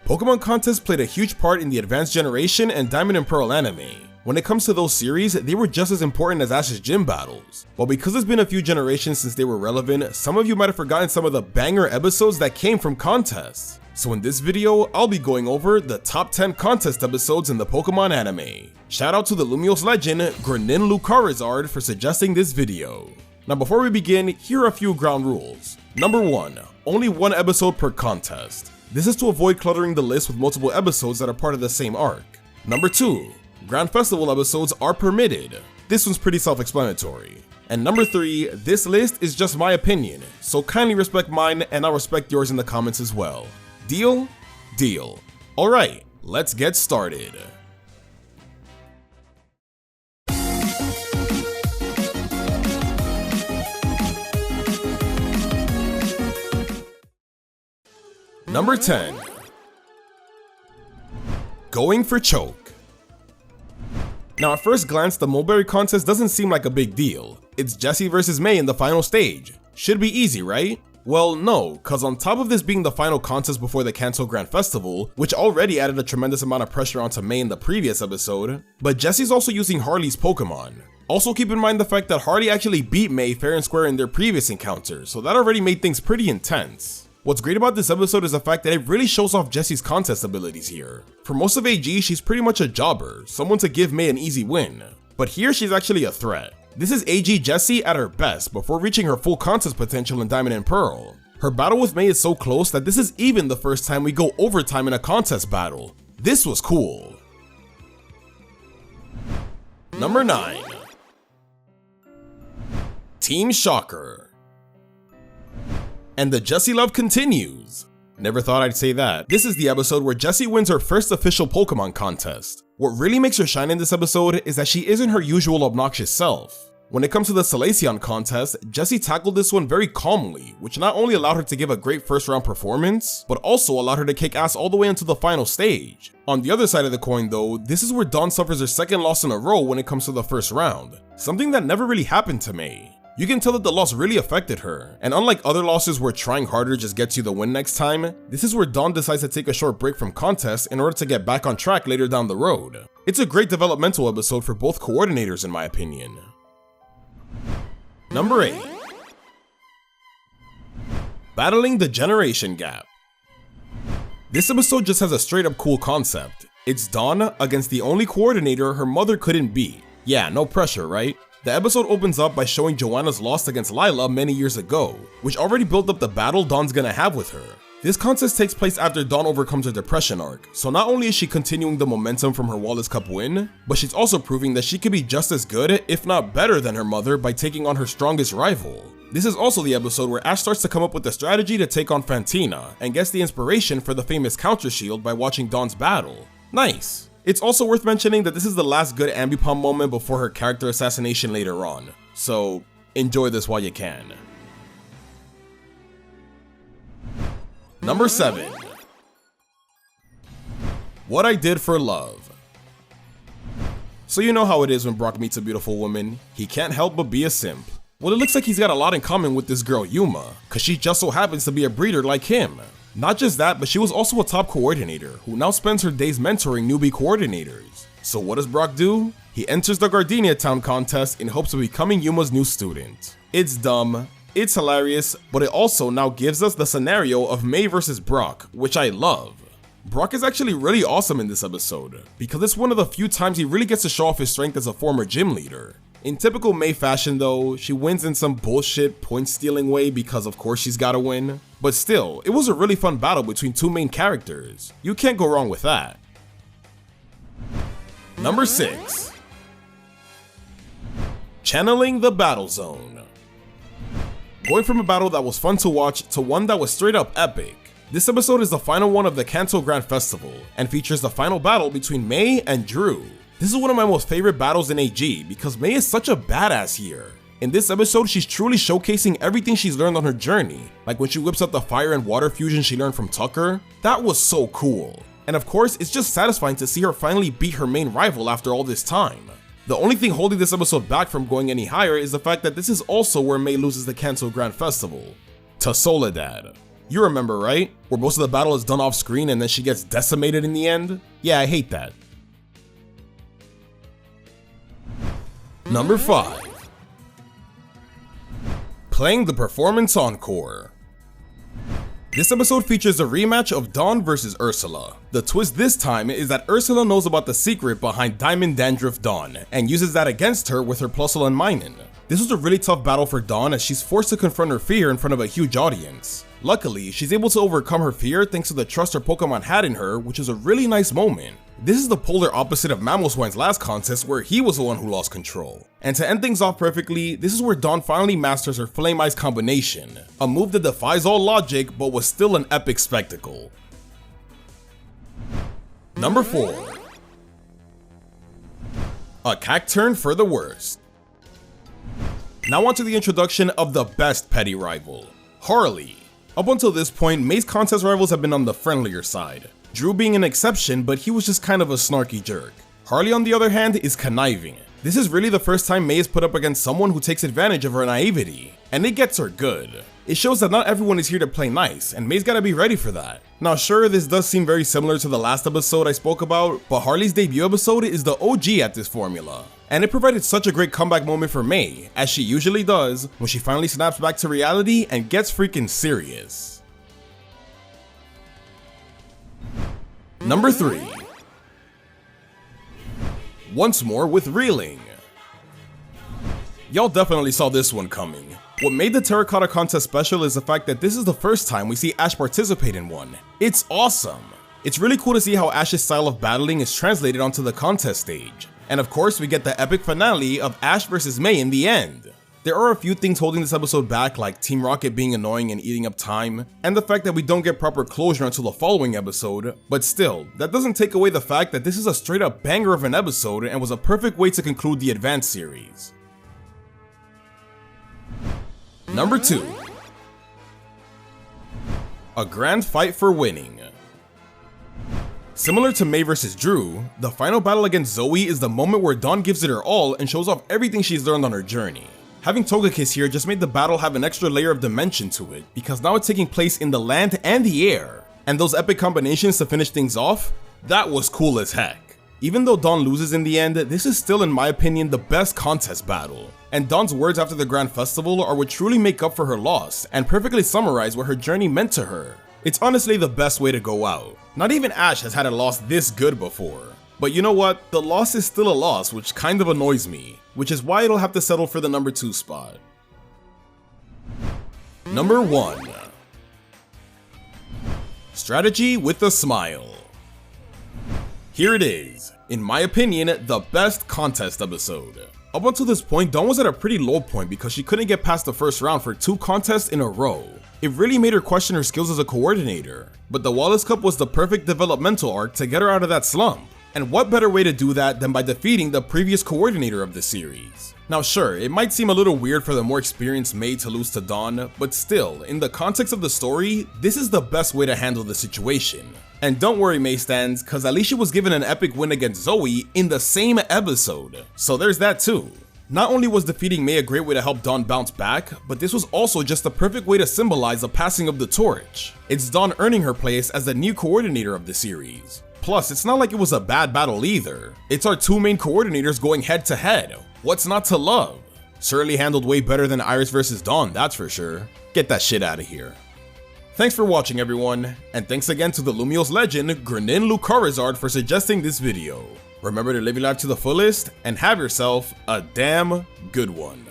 Pokemon contests played a huge part in the Advanced Generation and Diamond and Pearl anime. When it comes to those series, they were just as important as Ash's gym battles. But because it's been a few generations since they were relevant, some of you might have forgotten some of the banger episodes that came from contests. So in this video, I'll be going over the top 10 contest episodes in the Pokemon anime. Shout out to the Lumiose legend, Grenin Lucarizard, for suggesting this video. Now before we begin, here are a few ground rules. Number 1, only one episode per contest. This is to avoid cluttering the list with multiple episodes that are part of the same arc. Number 2, Grand Festival episodes are permitted. This one's pretty self-explanatory. And number 3, this list is just my opinion, so kindly respect mine and I'll respect yours in the comments as well. Deal? Deal. Alright, let's get started. Number 10. Going for Choke. Now at first glance, the Mulberry contest doesn't seem like a big deal. It's Jessie versus May in the final stage. Should be easy, right? Well, no, cause on top of this being the final contest before the cancelled Grand Festival, which already added a tremendous amount of pressure onto May in the previous episode, but Jessie's also using Harley's Pokemon. Also keep in mind the fact that Harley actually beat May fair and square in their previous encounter, so that already made things pretty intense. What's great about this episode is the fact that it really shows off Jessie's contest abilities here. For most of AG, she's pretty much a jobber, someone to give May an easy win. But here she's actually a threat. This is AG Jessie at her best before reaching her full contest potential in Diamond and Pearl. Her battle with May is so close that this is even the first time we go overtime in a contest battle. This was cool. Number 9. Team Shocker. And the Jessie love continues. Never thought I'd say that. This is the episode where Jessie wins her first official Pokemon contest. What really makes her shine in this episode is that she isn't her usual obnoxious self. When it comes to the Salacion contest, Jessie tackled this one very calmly, which not only allowed her to give a great first round performance, but also allowed her to kick ass all the way into the final stage. On the other side of the coin though, this is where Dawn suffers her second loss in a row when it comes to the first round, something that never really happened to May. You can tell that the loss really affected her, and unlike other losses where trying harder just gets you the win next time, this is where Dawn decides to take a short break from contests in order to get back on track later down the road. It's a great developmental episode for both coordinators in my opinion. Number 8. Battling the Generation Gap. This episode just has a straight up cool concept. It's Dawn against the only coordinator her mother couldn't beat. Yeah, no pressure, right? The episode opens up by showing Joanna's loss against Lila many years ago, which already built up the battle Dawn's gonna have with her. This contest takes place after Dawn overcomes her depression arc, so not only is she continuing the momentum from her Wallace Cup win, but she's also proving that she can be just as good, if not better than her mother by taking on her strongest rival. This is also the episode where Ash starts to come up with a strategy to take on Fantina, and gets the inspiration for the famous counter shield by watching Dawn's battle. Nice! It's also worth mentioning that this is the last good Ambipom moment before her character assassination later on, so enjoy this while you can. Number 7. What I Did for Love. So you know how it is when Brock meets a beautiful woman, he can't help but be a simp. Well, it looks like he's got a lot in common with this girl Yuma, cause she just so happens to be a breeder like him. Not just that, but she was also a top coordinator who now spends her days mentoring newbie coordinators. So what does Brock do? He enters the Gardenia Town contest in hopes of becoming Yuma's new student. It's dumb, it's hilarious, but it also now gives us the scenario of May versus Brock, which I love. Brock is actually really awesome in this episode, because it's one of the few times he really gets to show off his strength as a former gym leader. In typical May fashion though, she wins in some bullshit point stealing way because of course she's gotta win. But still, it was a really fun battle between two main characters. You can't go wrong with that. Number 6. Channeling the Battle Zone. Going from a battle that was fun to watch to one that was straight up epic. This episode is the final one of the Kanto Grand Festival, and features the final battle between May and Drew. This is one of my most favorite battles in AG because May is such a badass here. In this episode, she's truly showcasing everything she's learned on her journey, like when she whips up the fire and water fusion she learned from Tucker. That was so cool. And of course, it's just satisfying to see her finally beat her main rival after all this time. The only thing holding this episode back from going any higher is the fact that this is also where May loses the Kanto Grand Festival to Soledad. You remember, right? Where most of the battle is done off screen and then she gets decimated in the end? Yeah, I hate that. Number 5. Playing the Performance Encore. This episode features a rematch of Dawn vs Ursula. The twist this time is that Ursula knows about the secret behind Diamond Dandruff Dawn, and uses that against her with her Plusle and Minion. This was a really tough battle for Dawn as she's forced to confront her fear in front of a huge audience. Luckily, she's able to overcome her fear thanks to the trust her Pokemon had in her, which is a really nice moment. This is the polar opposite of Mamoswine's last contest where he was the one who lost control. And to end things off perfectly, this is where Dawn finally masters her Flame Ice combination, a move that defies all logic but was still an epic spectacle. Number 4. A Cacturn for the worst. Now onto the introduction of the best petty rival, Harley. Up until this point, May's contest rivals have been on the friendlier side, Drew being an exception, but he was just kind of a snarky jerk. Harley, on the other hand, is conniving. This is really the first time May is put up against someone who takes advantage of her naivety, and it gets her good. It shows that not everyone is here to play nice, and May's gotta be ready for that. Now sure, this does seem very similar to the last episode I spoke about, but Harley's debut episode is the OG at this formula. And it provided such a great comeback moment for May, as she usually does, when she finally snaps back to reality and gets freaking serious. Number 3. Once more with Reeling. Y'all definitely saw this one coming. What made the Terracotta contest special is the fact that this is the first time we see Ash participate in one. It's awesome! It's really cool to see how Ash's style of battling is translated onto the contest stage. And of course, we get the epic finale of Ash vs May in the end. There are a few things holding this episode back, like Team Rocket being annoying and eating up time, and the fact that we don't get proper closure until the following episode, but still, that doesn't take away the fact that this is a straight up banger of an episode and was a perfect way to conclude the Advance series. Number 2. A grand fight for winning. Similar to May vs Drew, the final battle against Zoe is the moment where Dawn gives it her all and shows off everything she's learned on her journey. Having Togekiss here just made the battle have an extra layer of dimension to it, because now it's taking place in the land and the air. And those epic combinations to finish things off, that was cool as heck. Even though Dawn loses in the end, this is still in my opinion the best contest battle. And Dawn's words after the Grand Festival are what truly make up for her loss, and perfectly summarize what her journey meant to her. It's honestly the best way to go out. Not even Ash has had a loss this good before. But you know what, the loss is still a loss, which kind of annoys me, which is why it'll have to settle for the number 2 spot. Number 1. Strategy with a Smile. Here it is, in my opinion, the best contest episode. Up until this point, Dawn was at a pretty low point because she couldn't get past the first round for 2 contests in a row. It really made her question her skills as a coordinator, but the Wallace Cup was the perfect developmental arc to get her out of that slump. And what better way to do that than by defeating the previous coordinator of the series? Now sure, it might seem a little weird for the more experienced May to lose to Dawn, but still, in the context of the story, this is the best way to handle the situation. And don't worry May stans, cause Alicia was given an epic win against Zoe in the same episode, so there's that too. Not only was defeating May a great way to help Dawn bounce back, but this was also just the perfect way to symbolize the passing of the torch. It's Dawn earning her place as the new coordinator of the series. Plus, it's not like it was a bad battle either. It's our 2 main coordinators going head to head. What's not to love? Certainly handled way better than Iris vs Dawn, that's for sure. Get that shit out of here. Thanks for watching everyone, and thanks again to the Lumiose legend Grenin Lucarizard for suggesting this video. Remember to live your life to the fullest, and have yourself a damn good one.